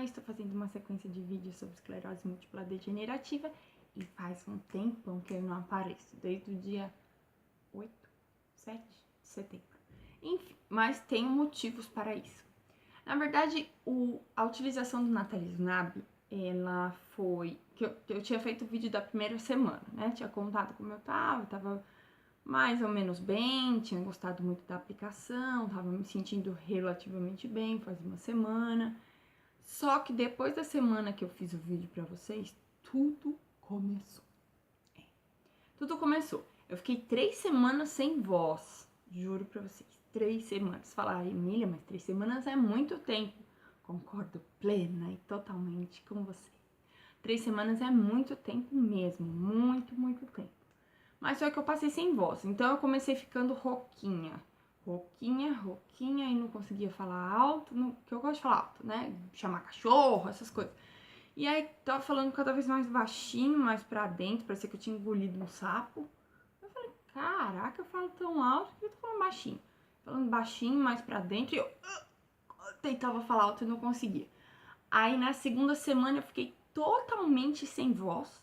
mais, tô fazendo uma sequência de vídeos sobre esclerose múltipla degenerativa e faz um tempão que eu não apareço, desde o dia 7 de setembro. Enfim, mas tem motivos para isso. Na verdade, a utilização do natalizumab, ela foi... que eu tinha feito o vídeo da primeira semana, né? Tinha contado como eu tava mais ou menos bem, tinha gostado muito da aplicação, tava me sentindo relativamente bem, faz uma semana. Só que depois da semana que eu fiz o vídeo pra vocês, tudo começou. Tudo começou. Eu fiquei 3 semanas sem voz, juro pra vocês. 3 semanas. Falar, Emília, mas 3 semanas é muito tempo. Concordo plena e totalmente com você. 3 semanas é muito tempo mesmo, muito, muito tempo. Mas só que eu passei sem voz, então eu comecei ficando rouquinha, e não conseguia falar alto, que eu gosto de falar alto, né? Chamar cachorro, essas coisas. E aí tava falando cada vez mais baixinho, mais pra dentro, parecia que eu tinha engolido um sapo. Eu falei, caraca, eu falo tão alto que eu tô falando baixinho. Falando baixinho, mais pra dentro, e eu tentava falar alto e não conseguia. Aí na segunda semana eu fiquei totalmente sem voz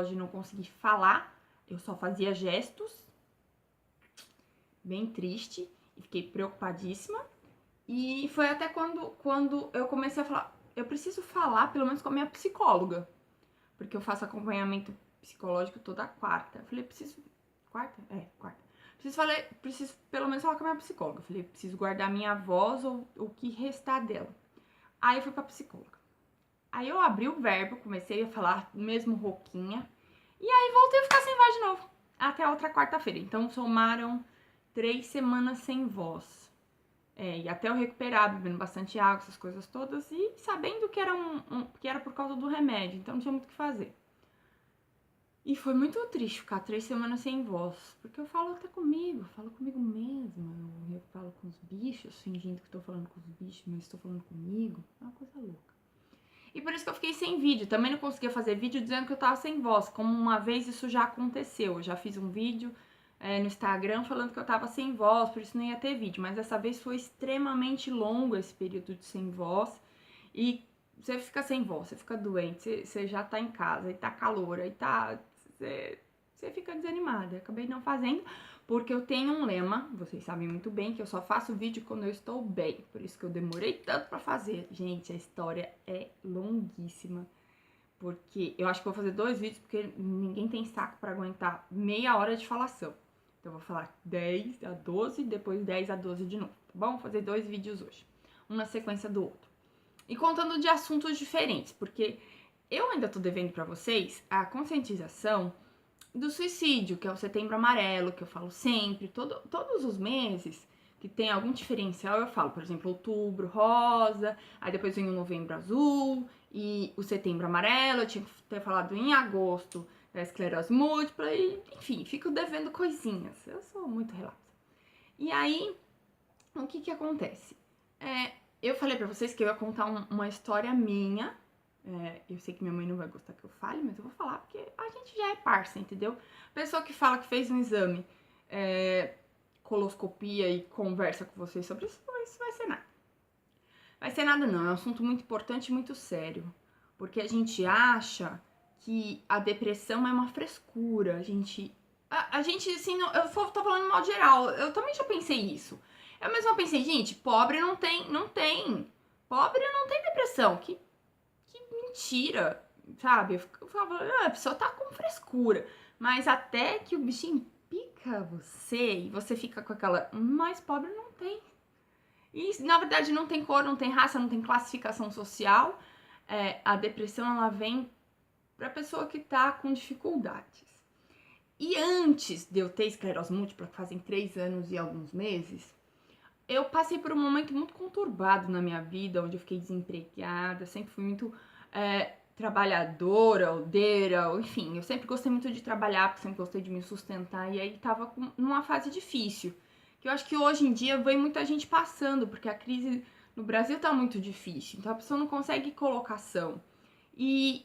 de não conseguir falar. Eu só fazia gestos, bem triste, e fiquei preocupadíssima. E foi até quando eu comecei a falar, eu preciso falar pelo menos com a minha psicóloga, porque eu faço acompanhamento psicológico toda quarta. Eu falei, quarta. Preciso pelo menos falar com a minha psicóloga. Eu falei, preciso guardar minha voz ou o que restar dela. Aí eu fui pra psicóloga. Aí eu abri o verbo, comecei a falar mesmo rouquinha. E aí voltei a ficar sem voz de novo. Até a outra quarta-feira. Então somaram 3 semanas sem voz. E até eu recuperar, bebendo bastante água, essas coisas todas. E sabendo que era, que era por causa do remédio. Então não tinha muito o que fazer. E foi muito triste ficar 3 semanas sem voz. Porque eu falo até comigo, falo comigo mesma. Eu falo com os bichos, fingindo que estou falando com os bichos, mas estou falando comigo. É uma coisa louca. E por isso que eu fiquei sem vídeo. Também não conseguia fazer vídeo dizendo que eu tava sem voz. Como uma vez isso já aconteceu. Eu já fiz um vídeo no Instagram falando que eu tava sem voz, por isso não ia ter vídeo. Mas dessa vez foi extremamente longo esse período de sem voz. E você fica sem voz, você fica doente, você já tá em casa, e tá calor, aí tá... Você fica desanimada. Acabei não fazendo, porque eu tenho um lema, vocês sabem muito bem, que eu só faço vídeo quando eu estou bem. Por isso que eu demorei tanto pra fazer. Gente, a história é longuíssima. Porque eu acho que vou fazer 2 vídeos, porque ninguém tem saco pra aguentar meia hora de falação. Então eu vou falar 10 a 12, depois 10 a 12 de novo, tá bom? Vou fazer 2 vídeos hoje, um na sequência do outro. E contando de assuntos diferentes, porque eu ainda tô devendo pra vocês a conscientização do suicídio, que é o Setembro Amarelo, que eu falo sempre, todos os meses que tem algum diferencial, eu falo, por exemplo, outubro rosa, aí depois vem o novembro azul e o setembro amarelo. Eu tinha que ter falado em agosto da esclerose múltipla e, enfim, fico devendo coisinhas. Eu sou muito relapsa. E aí, o que acontece? Eu falei pra vocês que eu ia contar uma história minha. Eu sei que minha mãe não vai gostar que eu fale, mas eu vou falar porque a gente já é parça, entendeu? Pessoa que fala que fez um exame, coloscopia e conversa com vocês sobre isso, isso vai ser nada. Vai ser nada não, é um assunto muito importante e muito sério. Porque a gente acha que a depressão é uma frescura, a gente, assim, eu tô falando mal geral, eu também já pensei isso. Eu mesma pensei, gente, pobre não tem, pobre não tem depressão, que mentira, sabe? Eu falava, a pessoa tá com frescura, mas até que o bichinho pica você e você fica com aquela, mas pobre não tem. E na verdade não tem cor, não tem raça, não tem classificação social. A depressão ela vem pra pessoa que tá com dificuldades. E antes de eu ter esclerose múltipla, que fazem 3 anos e alguns meses, eu passei por um momento muito conturbado na minha vida, onde eu fiquei desempregada, sempre fui muito trabalhadora, aldeira, enfim, eu sempre gostei muito de trabalhar, porque sempre gostei de me sustentar, e aí tava numa fase difícil, que eu acho que hoje em dia vem muita gente passando, porque a crise no Brasil tá muito difícil, então a pessoa não consegue colocação. E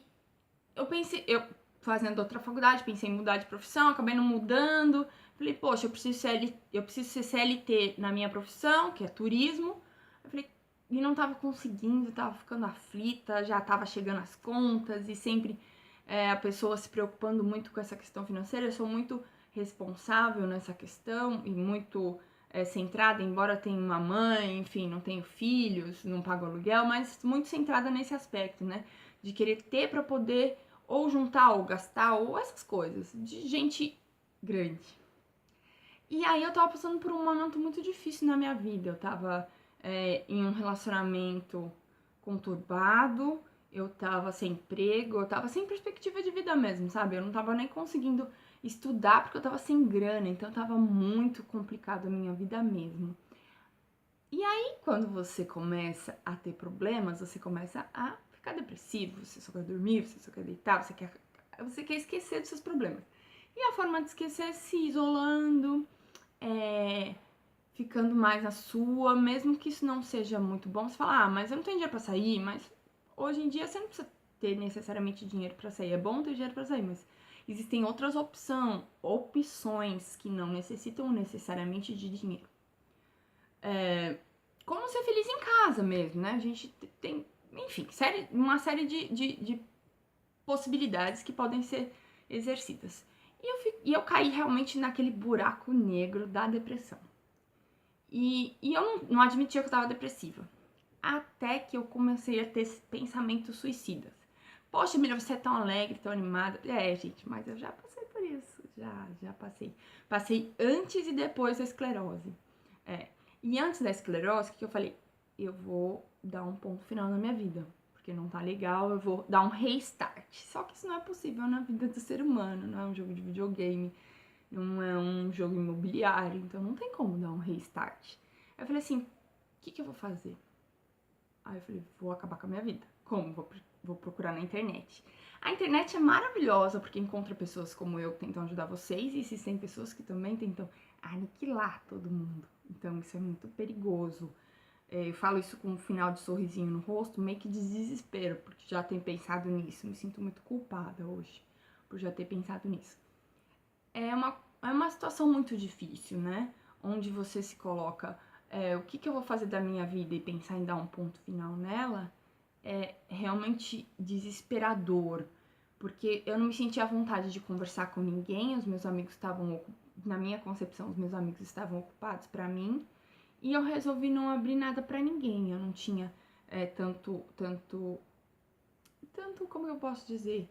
eu pensei, eu fazendo outra faculdade, pensei em mudar de profissão, acabei não mudando. Falei, poxa, eu preciso ser CLT na minha profissão, que é turismo. Eu falei, e não tava conseguindo, tava ficando aflita, já tava chegando as contas e sempre a pessoa se preocupando muito com essa questão financeira. Eu sou muito responsável nessa questão e muito centrada, embora tenha uma mãe, enfim, não tenho filhos, não pago aluguel, mas muito centrada nesse aspecto, né? De querer ter para poder ou juntar ou gastar ou essas coisas, de gente grande. E aí eu tava passando por um momento muito difícil na minha vida. Eu tava em um relacionamento conturbado, eu tava sem emprego, eu tava sem perspectiva de vida mesmo, sabe? Eu não tava nem conseguindo estudar porque eu tava sem grana, então tava muito complicado a minha vida mesmo. E aí, quando você começa a ter problemas, você começa a ficar depressivo, você só quer dormir, você só quer deitar, você quer esquecer dos seus problemas. E a forma de esquecer é se isolando, ficando mais na sua, mesmo que isso não seja muito bom. Você fala, mas eu não tenho dinheiro pra sair, mas hoje em dia você não precisa ter necessariamente dinheiro pra sair. É bom ter dinheiro pra sair, mas existem outras opções que não necessitam necessariamente de dinheiro. Como ser feliz em casa mesmo, né? A gente tem, enfim, uma série de possibilidades que podem ser exercidas. E eu caí realmente naquele buraco negro da depressão. E eu não admitia que eu tava depressiva. Até que eu comecei a ter pensamentos suicidas. Poxa, Miriam, você é tão alegre, tão animada. Gente, mas eu já passei por isso. Já passei. Passei antes e depois da esclerose. E antes da esclerose, o que eu falei? Eu vou dar um ponto final na minha vida. Porque não tá legal, eu vou dar um restart. Só que isso não é possível na vida do ser humano. Não é um jogo de videogame, não é um jogo imobiliário. Então não tem como dar um restart. Aí eu falei assim, o que eu vou fazer? Aí eu falei, vou acabar com a minha vida. Como? Vou procurar na internet. A internet é maravilhosa porque encontra pessoas como eu que tentam ajudar vocês e existem pessoas que também tentam aniquilar todo mundo. Então isso é muito perigoso. Eu falo isso com um final de sorrisinho no rosto, meio que de desespero, porque já tenho pensado nisso. Me sinto muito culpada hoje por já ter pensado nisso. É uma situação muito difícil, né? Onde você se coloca, o que eu vou fazer da minha vida e pensar em dar um ponto final nela, é realmente desesperador. Porque eu não me sentia à vontade de conversar com ninguém, os meus amigos estavam, na minha concepção, os meus amigos estavam ocupados pra mim. E eu resolvi não abrir nada pra ninguém. Eu não tinha tanto, como eu posso dizer?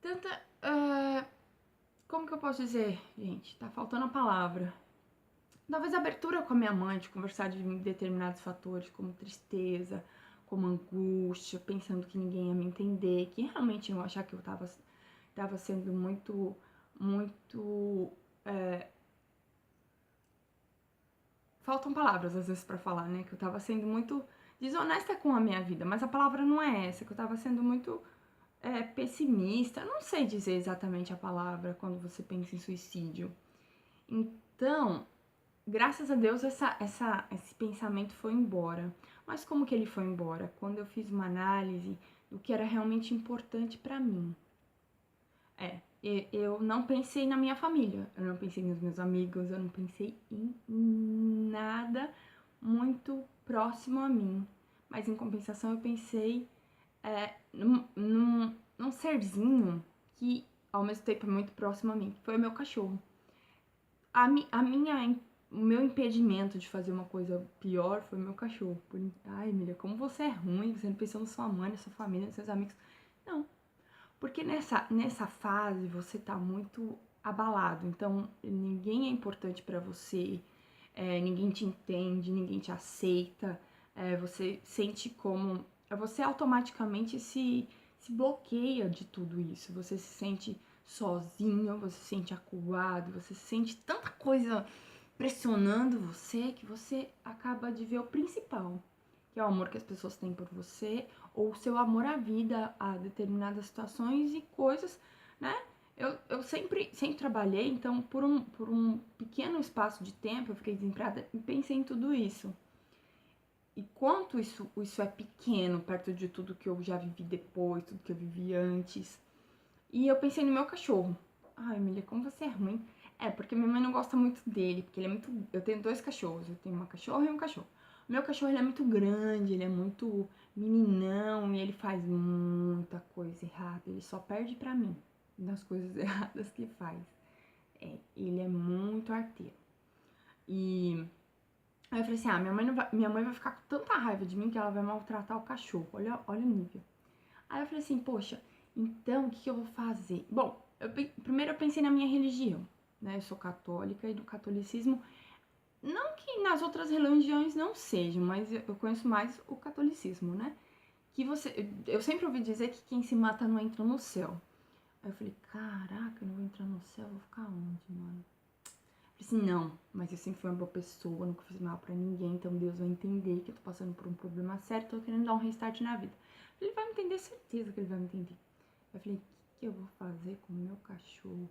Tanta, como que eu posso dizer, gente? Tá faltando a palavra. Talvez abertura com a minha mãe, de conversar de determinados fatores, como tristeza, como angústia, pensando que ninguém ia me entender, que realmente eu achar que eu tava sendo muito, faltam palavras às vezes pra falar, né? Que eu tava sendo muito desonesta com a minha vida, mas a palavra não é essa, que eu tava sendo muito pessimista. Não sei dizer exatamente a palavra quando você pensa em suicídio. Então, graças a Deus esse pensamento foi embora. Mas como que ele foi embora? Quando eu fiz uma análise do que era realmente importante pra mim. Eu não pensei na minha família, eu não pensei nos meus amigos, eu não pensei em nada muito próximo a mim. Mas em compensação eu pensei num serzinho que ao mesmo tempo é muito próximo a mim, que foi o meu cachorro. O meu impedimento de fazer uma coisa pior foi o meu cachorro. Ai, Emília, como você é ruim, você não pensou na sua mãe, na sua família, nos seus amigos. Não, porque nessa fase você tá muito abalado, então ninguém é importante pra você, ninguém te entende, ninguém te aceita, você sente como. Você automaticamente se bloqueia de tudo isso, você se sente sozinho, você se sente acuado, você se sente tanta coisa pressionando você que você acaba de ver o principal, que é o amor que as pessoas têm por você, ou o seu amor à vida, a determinadas situações e coisas, né? Eu sempre trabalhei, então por um pequeno espaço de tempo eu fiquei desempregada e pensei em tudo isso. E quanto isso é pequeno perto de tudo que eu já vivi depois, tudo que eu vivi antes. E eu pensei no meu cachorro. Ai, Emília, como você é ruim. Porque minha mãe não gosta muito dele, porque ele é muito... Eu tenho 2 cachorros, eu tenho uma cachorra e um cachorro. Meu cachorro, ele é muito grande, ele é muito meninão e ele faz muita coisa errada. Ele só perde pra mim nas coisas erradas que faz. Ele é muito arteiro. E aí eu falei assim, minha mãe vai ficar com tanta raiva de mim que ela vai maltratar o cachorro. Olha o nível. Aí eu falei assim, poxa, então o que eu vou fazer? Bom, primeiro eu pensei na minha religião, né? Eu sou católica e do catolicismo, não que nas outras religiões não sejam, mas eu conheço mais o catolicismo, né? Eu sempre ouvi dizer que quem se mata não entra no céu. Aí eu falei, caraca, eu não vou entrar no céu, vou ficar onde, mano? Eu falei assim, não, mas eu sempre fui uma boa pessoa, nunca fiz mal pra ninguém, então Deus vai entender que eu tô passando por um problema sério, tô querendo dar um restart na vida. Ele vai me entender, certeza que ele vai me entender. Eu falei, o que eu vou fazer com o meu cachorro?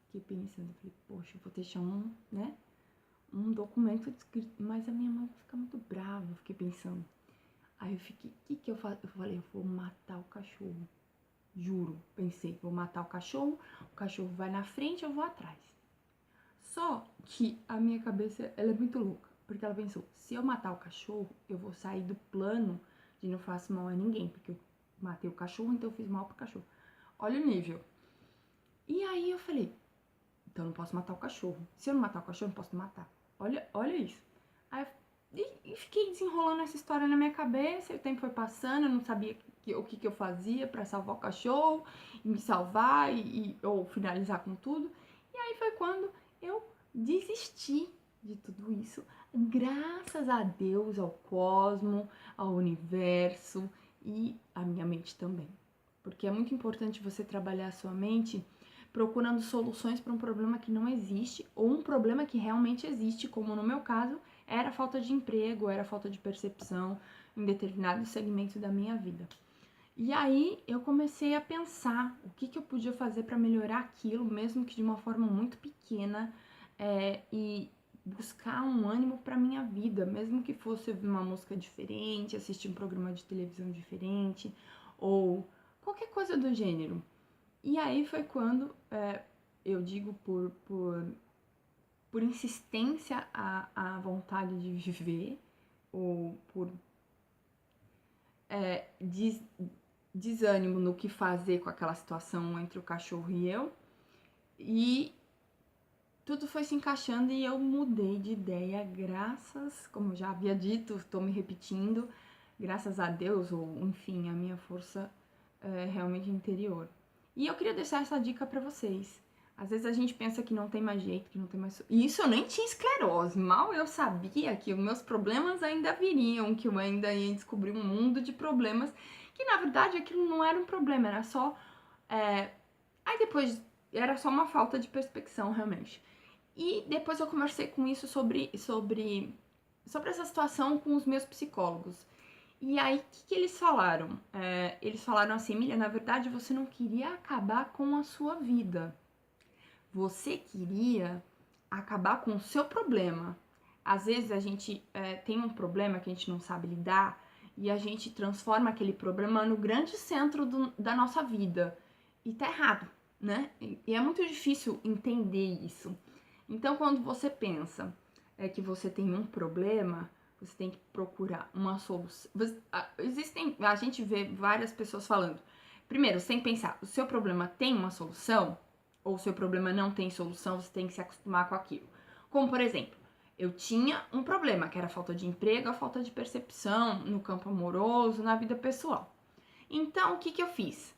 Fiquei pensando, eu falei, poxa, eu vou deixar um documento escrito, mas a minha mãe vai ficar muito brava, eu fiquei pensando. Aí eu fiquei, o que eu faço? Eu falei, eu vou matar o cachorro. Juro, pensei, vou matar o cachorro vai na frente, eu vou atrás. Só que a minha cabeça, ela é muito louca, porque ela pensou, se eu matar o cachorro, eu vou sair do plano de não faço mal a ninguém, porque eu matei o cachorro, então eu fiz mal pro cachorro. Olha o nível. E aí eu falei, então eu não posso matar o cachorro. Se eu não matar o cachorro, eu não posso matar. Olha isso. Aí e fiquei desenrolando essa história na minha cabeça, e o tempo foi passando, eu não sabia o que eu fazia pra salvar o cachorro, e me salvar, ou finalizar com tudo. E aí foi quando eu desisti de tudo isso, graças a Deus, ao cosmo, ao universo e à minha mente também. Porque é muito importante você trabalhar a sua mente procurando soluções para um problema que não existe ou um problema que realmente existe, como no meu caso, era falta de emprego, era falta de percepção em determinado segmento da minha vida. E aí eu comecei a pensar o que eu podia fazer para melhorar aquilo, mesmo que de uma forma muito pequena, e buscar um ânimo para minha vida, mesmo que fosse ouvir uma música diferente, assistir um programa de televisão diferente ou qualquer coisa do gênero. E aí foi quando eu digo por insistência a vontade de viver, ou por desânimo no que fazer com aquela situação entre o cachorro e eu. E tudo foi se encaixando e eu mudei de ideia, graças, como eu já havia dito, estou me repetindo, graças a Deus, ou enfim, a minha força realmente interior. E eu queria deixar essa dica pra vocês. Às vezes a gente pensa que não tem mais jeito, que não tem mais... E isso eu nem tinha esclerose. Mal eu sabia que os meus problemas ainda viriam, que eu ainda ia descobrir um mundo de problemas, que na verdade aquilo não era um problema, era só... Aí depois era só uma falta de perspecção, realmente. E depois eu conversei com isso sobre essa situação com os meus psicólogos. E aí, o que eles falaram? Eles falaram assim, Emília, na verdade você não queria acabar com a sua vida. Você queria acabar com o seu problema. Às vezes a gente tem um problema que a gente não sabe lidar e a gente transforma aquele problema no grande centro da nossa vida. E tá errado, né? E é muito difícil entender isso. Então, quando você pensa que você tem um problema, você tem que procurar uma solução. A gente vê várias pessoas falando. Primeiro, você tem que pensar, o seu problema tem uma solução? Ou o seu problema não tem solução, você tem que se acostumar com aquilo. Como, por exemplo, eu tinha um problema, que era a falta de emprego, a falta de percepção no campo amoroso, na vida pessoal. Então, o que eu fiz?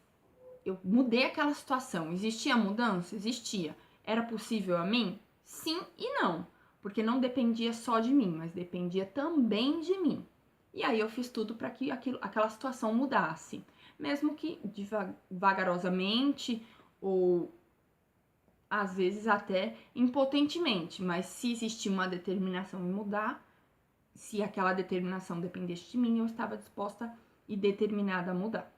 Eu mudei aquela situação. Existia mudança? Existia. Era possível a mim? Sim e não. Porque não dependia só de mim, mas dependia também de mim. E aí eu fiz tudo para que aquela situação mudasse. Mesmo que vagarosamente ou às vezes até impotentemente. Mas se existia uma determinação em mudar, se aquela determinação dependesse de mim, eu estava disposta e determinada a mudar.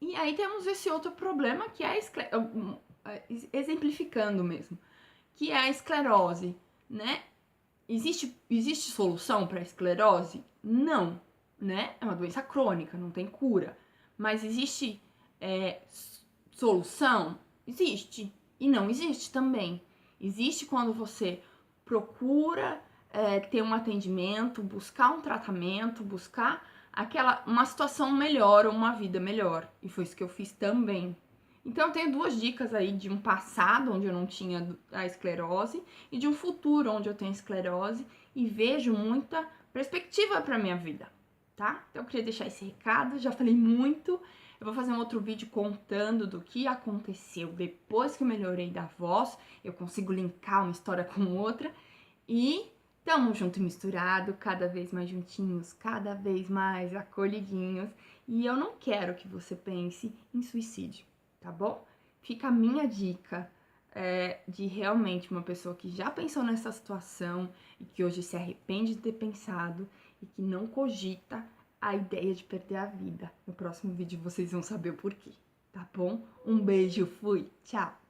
E aí temos esse outro problema que é exemplificando mesmo, que é a esclerose, né? Existe solução para a esclerose? Não, né? É uma doença crônica, não tem cura. Mas existe solução? Existe. E não existe também. Existe quando você procura ter um atendimento, buscar um tratamento, buscar uma situação melhor ou uma vida melhor. E foi isso que eu fiz também. Então eu tenho 2 dicas aí de um passado onde eu não tinha a esclerose e de um futuro onde eu tenho esclerose e vejo muita perspectiva para minha vida, tá? Então eu queria deixar esse recado, já falei muito. Eu vou fazer um outro vídeo contando do que aconteceu depois que eu melhorei da voz. Eu consigo linkar uma história com outra e tamo junto e misturado, cada vez mais juntinhos, cada vez mais acolhidinhos. E eu não quero que você pense em suicídio, tá bom? Fica a minha dica de realmente uma pessoa que já pensou nessa situação e que hoje se arrepende de ter pensado e que não cogita a ideia de perder a vida. No próximo vídeo vocês vão saber o porquê, tá bom? Um beijo, fui, tchau!